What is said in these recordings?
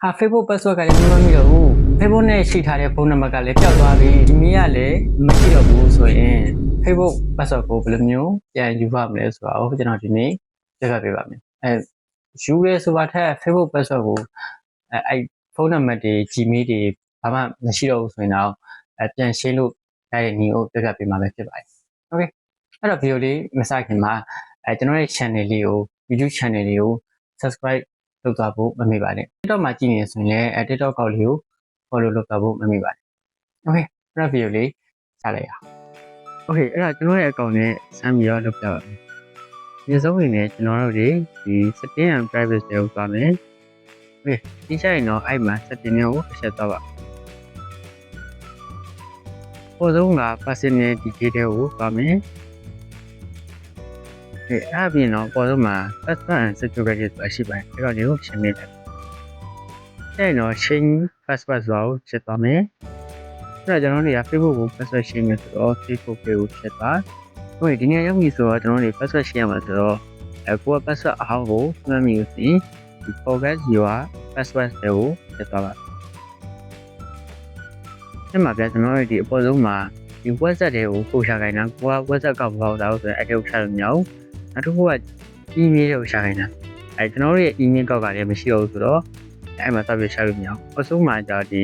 ဟာ Facebook password ကလည်းမမိတော့ဘူး Facebook နဲ့ရှိထားတဲ့ဖုန်းနံပါတ်ကလည်းပျောက်သွားပြီဒီမီးကလည်းမရှိတော့ဘူးဆိုရင် Facebook password ကိုဘယ်လိုမျိုးပြန်ယူပါမလဲဆိုတော့ကျွန်တော်ဒီနေ့ပြပြပေးပါမယ်ယူရဲဆိုတာထက် Facebook password ကိုဖုန်းနံပါတ်တွေ Gmail တွေဘာမှမရှိတော့ဘူးဆိုရင်တော့ပြန်ရှင်းလို့ရတဲ့နည်းကိုပြပြပေးမှာပဲဖြစ်ပါတယ် Okay အဲ့တော့ video လေးမစခင်မှာကျွန်တော်ရဲ့ channel လေးကို YouTube channel လေးကို subscribe လုပ်သွားဖို့မမေ့ပါနဲ့ TikTok မှာကြည့်နေဆိုရင်လည်းTikTok ကောက်လေးကို follow လုပ်သွားဖို့မမေ့ပါနဲ့ Okay အဲ့တော့ video လေးစလိုက်အောင် Okay အဲ့ဒါကျွန်တော်ရဲ့ account နဲ့စမ်းပြီးတော့လုပ်ပြပါမယ်ဒီစုံဝင်နဲ့ကျွန်တော်တို့ဒီ setting and privacy ကိုသွားမယ် Okay ဒီချိန်တော့အဲ့မှာ setting ကိုတစ်ချက်သွားပါပေါ်ဆုံးက personal detail ကိုသွားမယ်အဲ့ပြင်တော့ပေါ်ဆုံးမှာ password and security ဆိုတာရှိပါတယ်အဲ့တော့ဒီကိုရှင်းနေတယ်အဲ့တော့ change password ဆိုတော့ချက်သွားမယ်အဲ့တော့ကျွန်တော်တို့က Facebook ကို password ရှင်းမယ်ဆိုတော့ Facebook ကိုချက်ပါဟုတ်ဒီနေ့ရောက်ပြီဆိုတော့ကျွန်တော်တို့ password ရှင်းရမှာဆိုတော့ကိုယ် password အဟောင်းကိုမှတ်မိလို့ရှိရင် forget your password ကိုချက်သွားပါအဲ့မှာကျွန်တော်တို့ဒီအပေါ်ဆုံးမှာဒီ WhatsApp တွေကိုပို့ချခိုင်းတာကိုက WhatsApp ကောက်ပေါက်တာဆိုရင်အဲ့ဒါကိုချလို့မရဘူးနောက်တစ်ခုက email ကိုချခိုင်းတာကျွန်တော်တို့ရဲ့ email ကောက်ကလည်းမရှိတော့ဘူးဆိုတော့အဲ့မှာဆက်ပြီးချလို့မရဘူးအဆုံးမှာじゃဒီ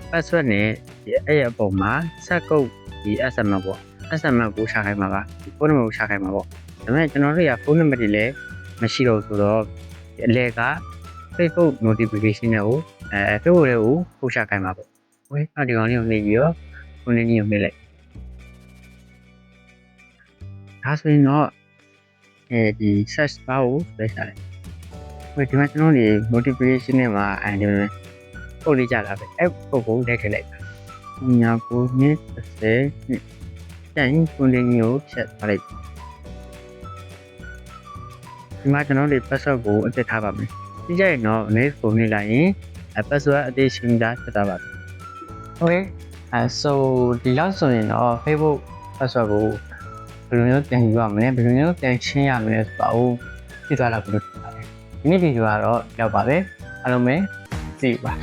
password နဲ့ဒီအဲ့အပေါ်မှာဆက်ကုတ်ဒီ SMS ပေါ့ SMS ကိုချခိုင်းမှာပါဒီဖုန်းနံပါတ်ကိုချခိုင်းမှာပေါ့ဒါပေမဲ့ကျွန်တော်တို့ကဖုန်းနံပါတ်တွေလည်းမရှိတော့ဆိုတော့ဒီအလဲက Facebook notification တွေကိုFacebook တွေကိုပို့ချခိုင်းမှာပေါ့โอเคအဲ့ဒီကောင်လေးကိုနေပြီးတော့ဖုန်းလေးကိုမိလိုက်ဒါဆိုရင်တော့ဒီ search bar ကိုလိုက်ချလိုက်ဟိုဒီမှာကျွန်တော်ဒီ notification နဲ့မှာဒီလိုပုတ်လေးကြလာပဲအဲ့ပုတ်ကိုလိုက်ထည့်လိုက်တာညာကိုနဲ့30နဲ့တိုင်ဖုန်းလေးကိုဖြတ်ထားလိုက်ဒီမှာကျွန်တော်ဒီ password ကိုအသစ်ထားပါမယ်ဒီကြရင်တော့ next ကိုနေလိုက်ရင်password အသစ်ရှင်းတာဖြစ်သွားပါပြီ Okay so ဒီလောက်ဆိုရင်တော့ Facebook password ကိုဘယ်လိုမျိုးပြန်ယူရမလဲဘယ်လိုမျိုးပြန်ရှင်းရမလဲဆိုတာကိုသိသွားတာဘယ်လိုဖြစ်ပါလဲဒီနေ့ဗီဒီယိုကတော့ရောက်ပါပဲအားလုံးပဲကြည့်ပါ